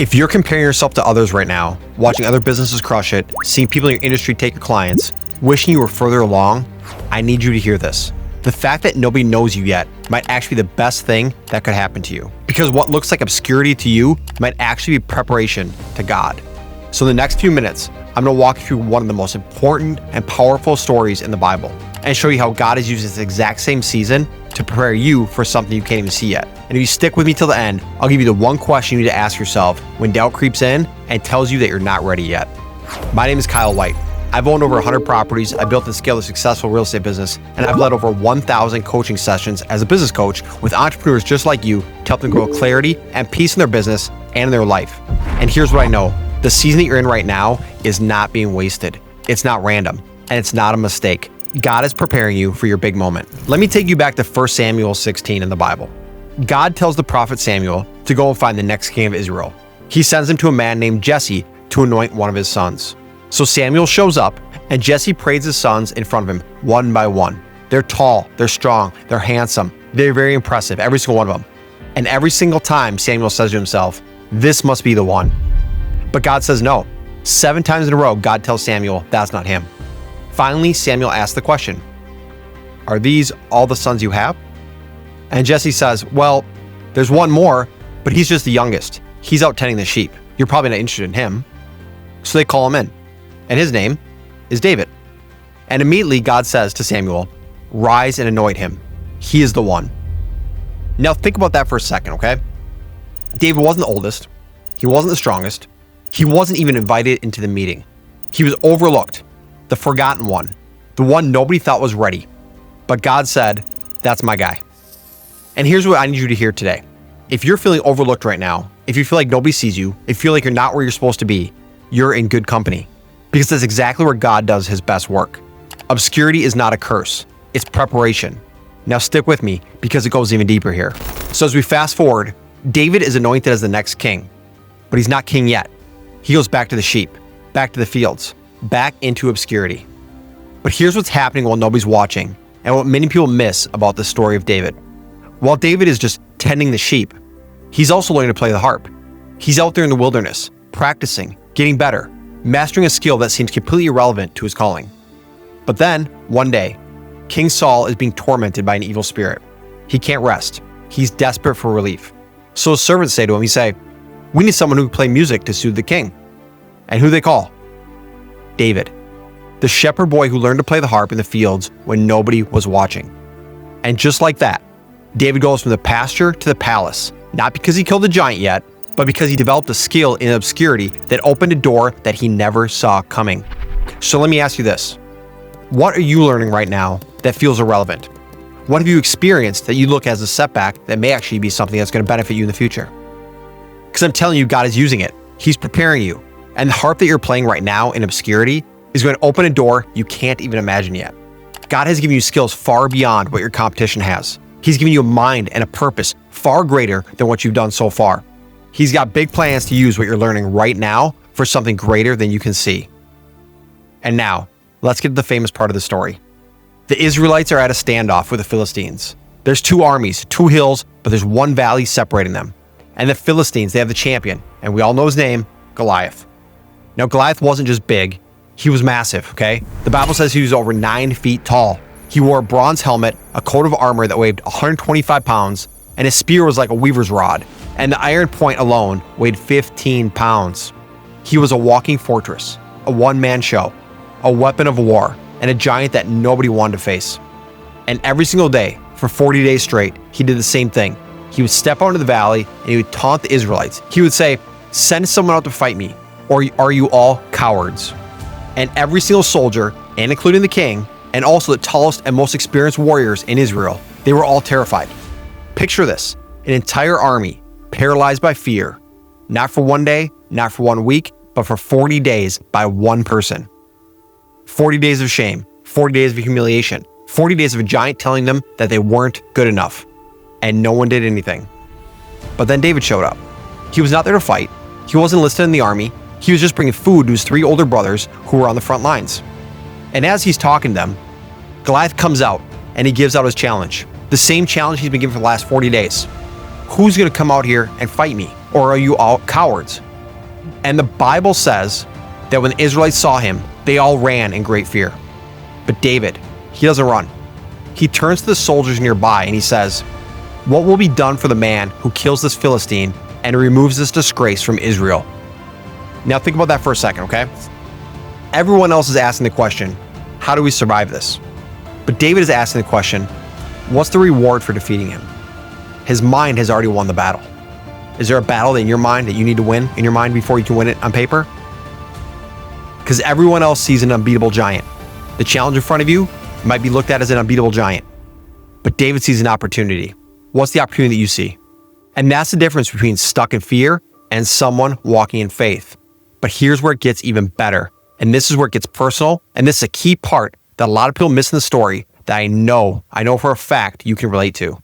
If you're comparing yourself to others right now, watching other businesses crush it, seeing people in your industry take your clients, wishing you were further along, I need you to hear this. The fact that nobody knows you yet might actually be the best thing that could happen to you. Because what looks like obscurity to you might actually be preparation to God. So in the next few minutes, I'm going to walk you through one of the most important and powerful stories in the Bible and show you how God is using this exact same season to prepare you for something you can't even see yet. And if you stick with me till the end, I'll give you the one question you need to ask yourself when doubt creeps in and tells you that you're not ready yet. My name is Kyle White. I've owned over 100 properties, I built and scaled a successful real estate business, and I've led over 1,000 coaching sessions as a business coach with entrepreneurs just like you to help them grow clarity and peace in their business and in their life. And here's what I know. The season that you're in right now is not being wasted. It's not random, and it's not a mistake. God is preparing you for your big moment. Let me take you back to 1 Samuel 16 in the Bible. God tells the prophet Samuel to go and find the next king of Israel. He sends him to a man named Jesse to anoint one of his sons. So Samuel shows up, and Jesse parades his sons in front of him, one by one. They're tall, they're strong, they're handsome, they're very impressive, every single one of them. And every single time Samuel says to himself, this must be the one. But God says no. 7 times in a row, God tells Samuel that's not him. Finally, Samuel asks the question, are these all the sons you have? And Jesse says, well, there's one more, but he's just the youngest. He's out tending the sheep. You're probably not interested in him. So they call him in. And his name is David. And immediately God says to Samuel, rise and anoint him. He is the one. Now think about that for a second, okay? David wasn't the oldest. He wasn't the strongest. He wasn't even invited into the meeting. He was overlooked, the forgotten one, the one nobody thought was ready. But God said, that's my guy. And here's what I need you to hear today. If you're feeling overlooked right now, if you feel like nobody sees you, if you feel like you're not where you're supposed to be, you're in good company. Because that's exactly where God does his best work. Obscurity is not a curse, it's preparation. Now stick with me because it goes even deeper here. So as we fast forward, David is anointed as the next king, but he's not king yet. He goes back to the sheep, back to the fields, back into obscurity. But here's what's happening while nobody's watching, and what many people miss about the story of David. While David is just tending the sheep, he's also learning to play the harp. He's out there in the wilderness, practicing, getting better, mastering a skill that seems completely irrelevant to his calling. But then, one day, King Saul is being tormented by an evil spirit. He can't rest. He's desperate for relief. So his servants say to him, we need someone who can play music to soothe the king. And who they call? David, the shepherd boy who learned to play the harp in the fields when nobody was watching. And just like that, David goes from the pasture to the palace, not because he killed the giant yet, but because he developed a skill in obscurity that opened a door that he never saw coming. So let me ask you this. What are you learning right now that feels irrelevant? What have you experienced that you look as a setback that may actually be something that's going to benefit you in the future? Because I'm telling you, God is using it. He's preparing you. And the harp that you're playing right now in obscurity is going to open a door you can't even imagine yet. God has given you skills far beyond what your competition has. He's given you a mind and a purpose far greater than what you've done so far. He's got big plans to use what you're learning right now for something greater than you can see. And now, let's get to the famous part of the story. The Israelites are at a standoff with the Philistines. There's 2 armies, 2 hills, but there's one valley separating them. And the Philistines, they have the champion, and we all know his name, Goliath. Now, Goliath wasn't just big, he was massive, okay? The Bible says he was over 9 feet tall. He wore a bronze helmet, a coat of armor that weighed 125 pounds, and his spear was like a weaver's rod. And the iron point alone weighed 15 pounds. He was a walking fortress, a one-man show, a weapon of war, and a giant that nobody wanted to face. And every single day, for 40 days straight, he did the same thing. He would step out into the valley and he would taunt the Israelites. He would say, send someone out to fight me, or are you all cowards? And every single soldier, and including the king, and also the tallest and most experienced warriors in Israel, they were all terrified. Picture this, an entire army paralyzed by fear, not for one day, not for 1 week, but for 40 days by one person. 40 days of shame, 40 days of humiliation, 40 days of a giant telling them that they weren't good enough, and no one did anything. But then David showed up. He was not there to fight. He wasn't enlisted in the army. He was just bringing food to his 3 older brothers who were on the front lines. And as he's talking to them, Goliath comes out and he gives out his challenge. The same challenge he's been given for the last 40 days. Who's going to come out here and fight me? Or are you all cowards? And the Bible says that when the Israelites saw him, they all ran in great fear. But David, he doesn't run. He turns to the soldiers nearby and he says, "What will be done for the man who kills this Philistine and removes this disgrace from Israel?" Now think about that for a second, okay? Everyone else is asking the question, how do we survive this? But David is asking the question, what's the reward for defeating him? His mind has already won the battle. Is there a battle in your mind that you need to win in your mind before you can win it on paper? Because everyone else sees an unbeatable giant. The challenge in front of you might be looked at as an unbeatable giant. But David sees an opportunity. What's the opportunity that you see? And that's the difference between stuck in fear and someone walking in faith. But here's where it gets even better. And this is where it gets personal. And this is a key part that a lot of people miss in the story that I know for a fact you can relate to.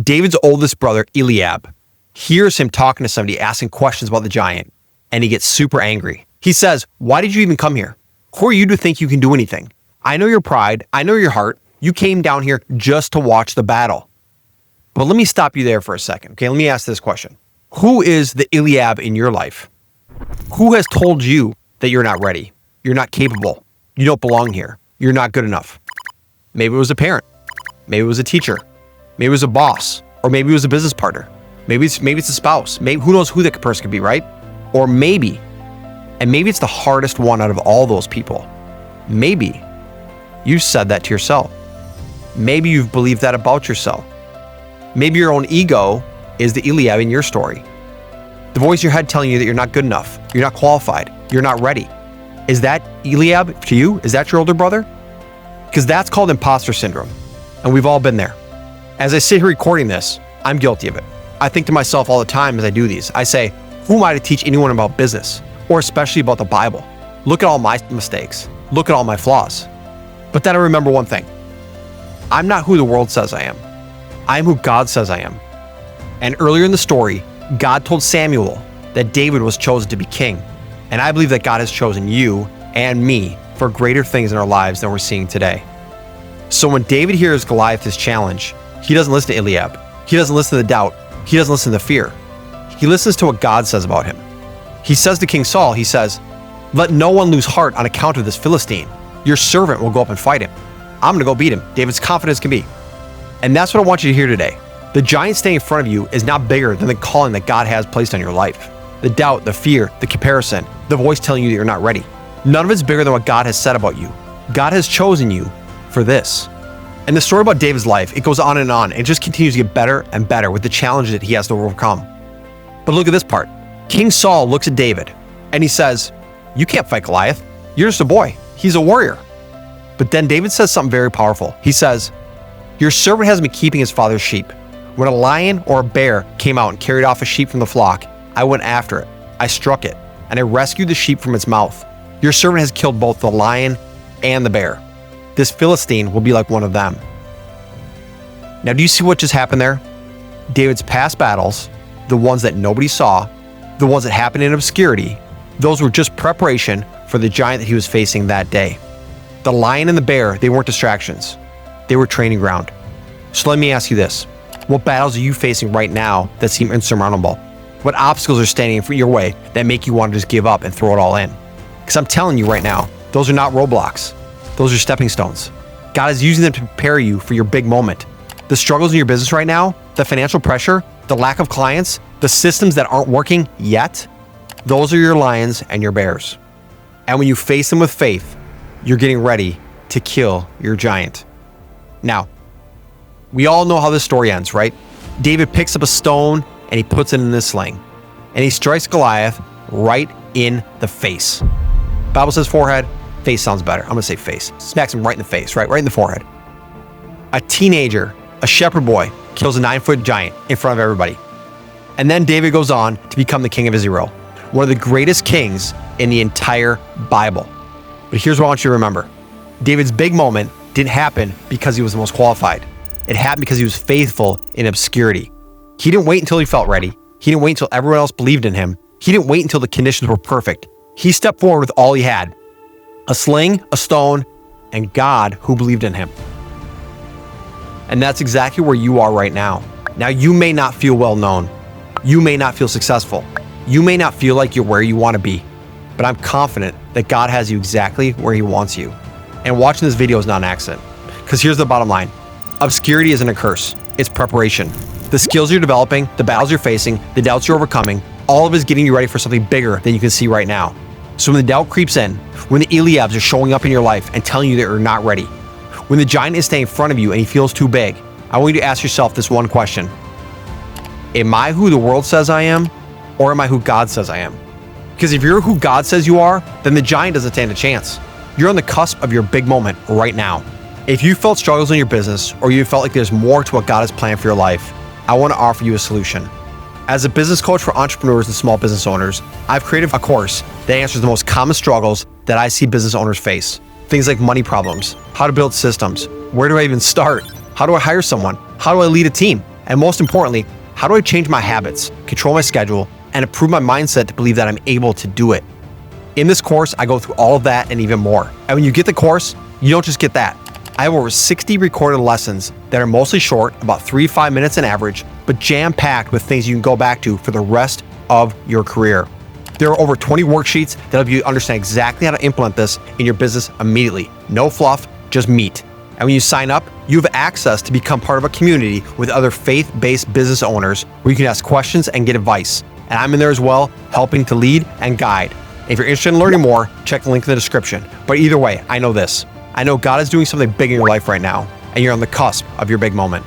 David's oldest brother, Eliab, hears him talking to somebody, asking questions about the giant, and he gets super angry. He says, "Why did you even come here? Who are you to think you can do anything? I know your pride. I know your heart. You came down here just to watch the battle." But let me stop you there for a second. Okay, let me ask this question. Who is the Eliab in your life? Who has told you that you're not ready? You're not capable. You don't belong here. You're not good enough. Maybe it was a parent. Maybe it was a teacher. Maybe it was a boss. Or maybe it was a business partner. Maybe it's a spouse. Maybe who knows who that person could be, right? Or maybe it's the hardest one out of all those people. Maybe you've said that to yourself. Maybe you've believed that about yourself. Maybe your own ego is the Eliab in your story. The voice in your head telling you that you're not good enough, you're not qualified, you're not ready. Is that Eliab to you? Is that your older brother? Because that's called imposter syndrome, and we've all been there. As I sit here recording this, I'm guilty of it. I think to myself all the time as I do these, I say, who am I to teach anyone about business, or especially about the Bible? Look at all my mistakes. Look at all my flaws. But then I remember one thing. I'm not who the world says I am. I am who God says I am. And earlier in the story, God told Samuel that David was chosen to be king. And I believe that God has chosen you and me for greater things in our lives than we're seeing today. So when David hears Goliath's challenge, he doesn't listen to Eliab. He doesn't listen to the doubt. He doesn't listen to the fear. He listens to what God says about him. He says to King Saul, he says, "Let no one lose heart on account of this Philistine. Your servant will go up and fight him. I'm going to go beat him." David's confidence can be. And that's what I want you to hear today. The giant standing in front of you is not bigger than the calling that God has placed on your life. The doubt, the fear, the comparison, the voice telling you that you're not ready. None of it's bigger than what God has said about you. God has chosen you for this. And the story about David's life, it goes on and on. It just continues to get better and better with the challenges that he has to overcome. But look at this part. King Saul looks at David and he says, "You can't fight Goliath. You're just a boy. He's a warrior." But then David says something very powerful. He says, "Your servant has been keeping his father's sheep. When a lion or a bear came out and carried off a sheep from the flock, I went after it. I struck it, and I rescued the sheep from its mouth. Your servant has killed both the lion and the bear. This Philistine will be like one of them." Now, do you see what just happened there? David's past battles, the ones that nobody saw, the ones that happened in obscurity, those were just preparation for the giant that he was facing that day. The lion and the bear, they weren't distractions. They were training ground. So let me ask you this. What battles are you facing right now that seem insurmountable? What obstacles are standing in your way that make you want to just give up and throw it all in? Because I'm telling you right now, those are not roadblocks. Those are stepping stones. God is using them to prepare you for your big moment. The struggles in your business right now, the financial pressure, the lack of clients, the systems that aren't working yet, those are your lions and your bears. And when you face them with faith, you're getting ready to kill your giant. Now, we all know how this story ends, right? David picks up a stone and he puts it in his sling. And he strikes Goliath right in the face. Bible says forehead. Face sounds better. I'm going to say face. Smacks him right in the face, right in the forehead. A teenager, a shepherd boy, kills a 9-foot giant in front of everybody. And then David goes on to become the king of Israel, one of the greatest kings in the entire Bible. But here's what I want you to remember. David's big moment didn't happen because he was the most qualified. It happened because he was faithful in obscurity. He didn't wait until he felt ready. He didn't wait until everyone else believed in him. He didn't wait until the conditions were perfect. He stepped forward with all he had. A sling, a stone, and God who believed in him. And that's exactly where you are right now. Now, you may not feel well known. You may not feel successful. You may not feel like you're where you want to be, but I'm confident that God has you exactly where He wants you. And watching this video is not an accident. Because here's the bottom line. Obscurity isn't a curse. It's preparation. The skills you're developing, the battles you're facing, the doubts you're overcoming, all of it is getting you ready for something bigger than you can see right now. So when the doubt creeps in, when the Eliabs are showing up in your life and telling you that you're not ready, when the giant is staying in front of you and he feels too big, I want you to ask yourself this one question. Am I who the world says I am, or am I who God says I am? Because if you're who God says you are, then the giant doesn't stand a chance. You're on the cusp of your big moment right now. If you felt struggles in your business, or you felt like there's more to what God has planned for your life, I want to offer you a solution. As a business coach for entrepreneurs and small business owners, I've created a course that answers the most common struggles that I see business owners face. Things like money problems, how to build systems, where do I even start, how do I hire someone, how do I lead a team, and most importantly, how do I change my habits, control my schedule, and improve my mindset to believe that I'm able to do it. In this course, I go through all of that and even more. And when you get the course, you don't just get that. I have over 60 recorded lessons that are mostly short, about 3 to 5 minutes on average, but jam-packed with things you can go back to for the rest of your career. There are over 20 worksheets that help you understand exactly how to implement this in your business immediately. No fluff, just meat. And when you sign up, you have access to become part of a community with other faith-based business owners where you can ask questions and get advice. And I'm in there as well, helping to lead and guide. If you're interested in learning more, check the link in the description. But either way, I know this. I know God is doing something big in your life right now, and you're on the cusp of your big moment.